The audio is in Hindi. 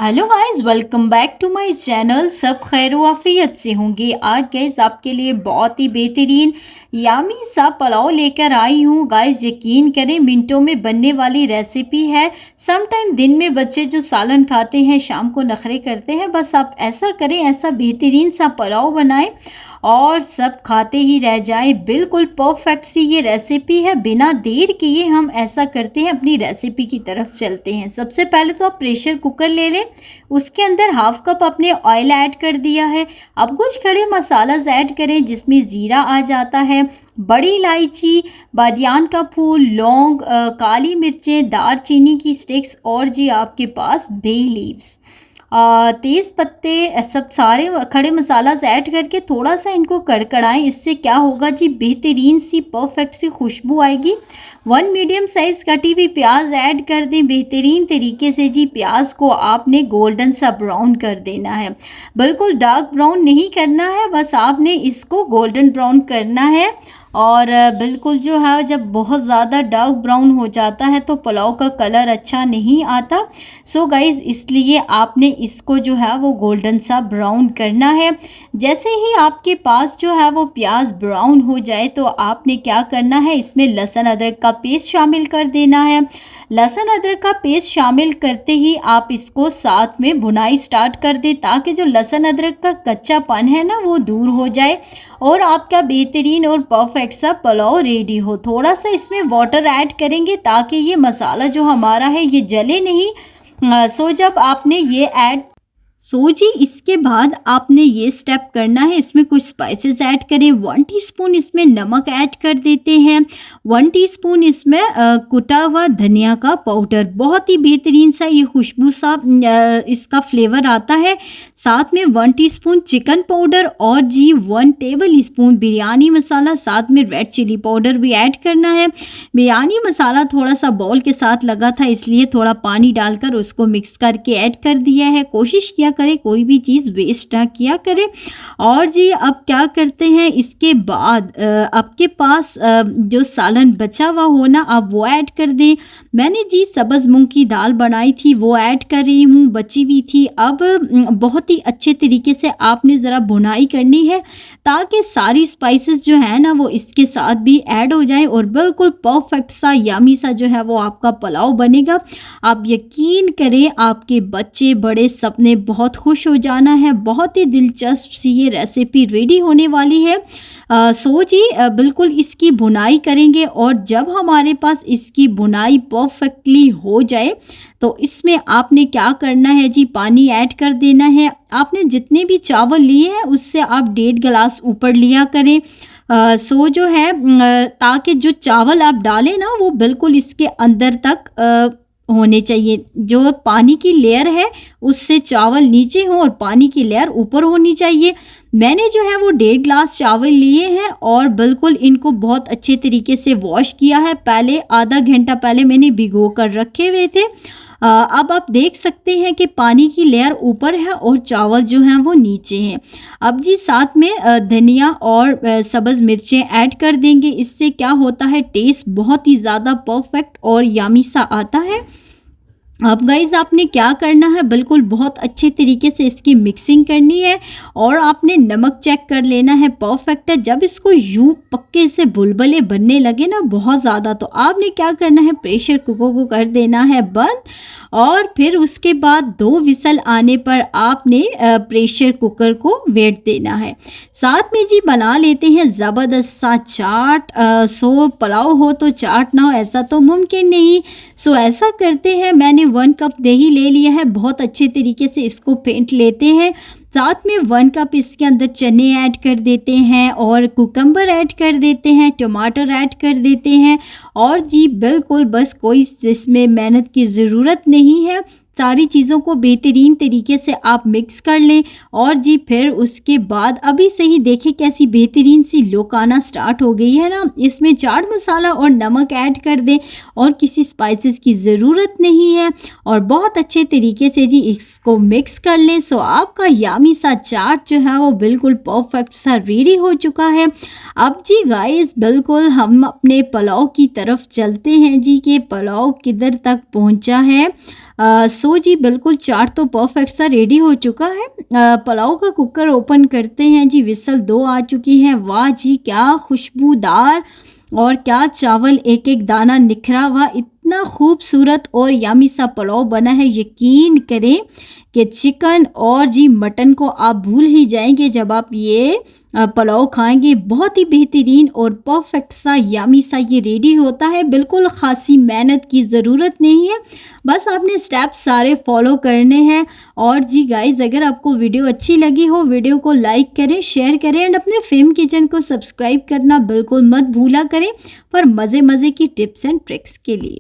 Hello guys, welcome back to my channel. सब खैर आफियत से होंगे। आज गाइस आपके लिए बहुत ही बेहतरीन यामी सा पुलाव लेकर आई हूँ। गाइस यकीन करें, मिनटों में बनने वाली रेसिपी है। सम टाइम दिन में बच्चे जो सालन खाते हैं शाम को नखरे करते हैं, बस आप ऐसा करें, ऐसा बेहतरीन सा पुलाव बनाएं और सब खाते ही रह जाएं। बिल्कुल परफेक्ट सी ये रेसिपी है। बिना देर किए हम ऐसा करते हैं, अपनी रेसिपी की तरफ चलते हैं। सबसे पहले तो आप प्रेशर कुकर ले लें, उसके अंदर हाफ कप आपने ऑयल ऐड कर दिया है। अब कुछ खड़े मसालाज ऐड करें जिसमें ज़ीरा आ जाता है, बड़ी इलायची, बादियान का फूल, लौंग, काली मिर्चें, दारचीनी की स्टिक्स और जी आपके पास बे लीव्स, तेज़ पत्ते, सब सारे खड़े मसालाज ऐड करके थोड़ा सा इनको कड़कड़ाएं। इससे क्या होगा जी, बेहतरीन सी परफेक्ट सी खुशबू आएगी। 1 मीडियम साइज़ कटी हुई प्याज ऐड कर दें बेहतरीन तरीके से। जी प्याज को आपने गोल्डन सा ब्राउन कर देना है, बिल्कुल डार्क ब्राउन नहीं करना है, बस आपने इसको गोल्डन ब्राउन करना है। और बिल्कुल जो है, जब बहुत ज़्यादा डार्क ब्राउन हो जाता है तो पुलाव का कलर अच्छा नहीं आता। सो गाइज़, इसलिए आपने इसको जो है वो गोल्डन सा ब्राउन करना है। जैसे ही आपके पास जो है वो प्याज ब्राउन हो जाए तो आपने क्या करना है, इसमें लहसुन अदरक का पेस्ट शामिल कर देना है। लहसुन अदरक का पेस्ट शामिल करते ही आप इसको साथ में भुनाई स्टार्ट कर दें, ताकि जो लहसुन अदरक का कच्चापन है ना वो दूर हो जाए और आपका बेहतरीन और परफेक्ट सा पुलाव रेडी हो। थोड़ा सा इसमें वाटर ऐड करेंगे ताकि ये मसाला जो हमारा है ये जले नहीं। सो जब आपने ये ऐड जी इसके बाद आपने ये स्टेप करना है, इसमें कुछ स्पाइसेस ऐड करें। 1 टीस्पून इसमें नमक ऐड कर देते हैं। 1 टीस्पून इसमें कुटा हुआ धनिया का पाउडर, बहुत ही बेहतरीन सा ये खुशबू सा इसका फ्लेवर आता है। साथ में 1 टीस्पून चिकन पाउडर और जी 1 टेबल स्पून बिरयानी मसाला, साथ में रेड चिली पाउडर भी ऐड करना है। बिरयानी मसाला थोड़ा सा बॉल के साथ लगा था, इसलिए थोड़ा पानी डालकर उसको मिक्स करके ऐड कर दिया है। कोशिश किया करें कोई भी चीज़ वेस्ट ना किया करें। और जी अब क्या करते हैं, इसके बाद आपके पास जो सालन बचा हुआ हो ना, आप वो ऐड कर दें। मैंने जी सब्ज़ मूंग की दाल बनाई थी, वो ऐड कर रही हूँ, बची हुई थी। अब बहुत ही अच्छे तरीके से आपने ज़रा भुनाई करनी है ताकि सारी स्पाइसेस जो है ना वो इसके साथ भी ऐड हो जाएं और बिल्कुल परफेक्ट सा यामी सा जो है वो आपका पुलाव बनेगा। आप यकीन करें, आपके बच्चे बड़े सबने बहुत खुश हो जाना है। बहुत ही दिलचस्प सी ये रेसिपी रेडी होने वाली है। सो जी बिल्कुल इसकी भुनाई करेंगे और जब हमारे पास इसकी भुनाई परफेक्टली हो जाए तो इसमें आपने क्या करना है जी, पानी ऐड कर देना है। आपने जितने भी चावल लिए हैं उससे आप 1.5 गिलास ऊपर लिया करें। सो जो है ताकि जो चावल आप डालें ना वो बिल्कुल इसके अंदर तक होने चाहिए। जो पानी की लेयर है उससे चावल नीचे हो और पानी की लेयर ऊपर होनी चाहिए। मैंने जो है वो 1.5 गिलास चावल लिए हैं और बिल्कुल इनको बहुत अच्छे तरीके से वॉश किया है। पहले आधा घंटा पहले मैंने भिगो कर रखे हुए थे। अब आप देख सकते हैं कि पानी की लेयर ऊपर है और चावल जो हैं वो नीचे हैं। अब जी साथ में धनिया और सब्ज़ मिर्चें ऐड कर देंगे। इससे क्या होता है, टेस्ट बहुत ही ज़्यादा परफेक्ट और यामी सा आता है। अब गाइज़ आपने क्या करना है, बिल्कुल बहुत अच्छे तरीके से इसकी मिक्सिंग करनी है और आपने नमक चेक कर लेना है, परफेक्ट है। जब इसको यूं पक्के से बुलबुले बनने लगे ना बहुत ज़्यादा, तो आपने क्या करना है, प्रेशर कुकर को कर देना है बंद और फिर उसके बाद 2 विसल आने पर आपने प्रेशर कुकर को वेट देना है। साथ में जी बना लेते हैं ज़बरदस्त सा चाट। सो पुलाव हो तो चाट ना हो ऐसा तो मुमकिन नहीं। सो ऐसा करते हैं, मैंने 1 कप दही ले लिया है, बहुत अच्छे तरीके से इसको फेंट लेते हैं। साथ में 1 कप इसके अंदर चने ऐड कर देते हैं और कुकम्बर ऐड कर देते हैं, टमाटर ऐड कर देते हैं। और जी बिल्कुल बस कोई इसमें मेहनत की ज़रूरत नहीं है, सारी चीज़ों को बेहतरीन तरीके से आप मिक्स कर लें। और जी फिर उसके बाद अभी से ही देखिए कैसी बेहतरीन सी लुक आना स्टार्ट हो गई है ना। इसमें चाट मसाला और नमक ऐड कर दें और किसी स्पाइसेस की ज़रूरत नहीं है और बहुत अच्छे तरीके से जी इसको मिक्स कर लें। सो आपका यामी सा चाट जो है वो बिल्कुल परफेक्ट सा रेडी हो चुका है। अब जी गाइस बिल्कुल हम अपने पुलाव की तरफ चलते हैं जी, कि पुलाव किधर तक पहुंचा है। सो जी बिल्कुल चाट तो परफेक्ट सा रेडी हो चुका है। पुलाव का कुकर ओपन करते हैं जी, विसल 2 आ चुकी हैं। वाह जी क्या खुशबूदार और क्या चावल एक-एक दाना निखरा हुआ, इतना खूबसूरत और यम्मी सा पुलाव बना है। यकीन करें कि चिकन और जी मटन को आप भूल ही जाएँगे जब आप ये पुलाव खाएँगे। बहुत ही बेहतरीन और परफेक्ट सा यम्मी सा ये रेडी होता है। बिल्कुल ख़ासी मेहनत की ज़रूरत नहीं है, बस आपने स्टेप्स सारे फॉलो करने हैं। और जी गाइज़, अगर आपको वीडियो अच्छी लगी हो, वीडियो को लाइक करें, शेयर करें एंड अपने फ़िल्म किचन को सब्सक्राइब करना बिल्कुल मत भूला करें, पर मज़े-मज़े की टिप्स एंड ट्रिक्स के लिए।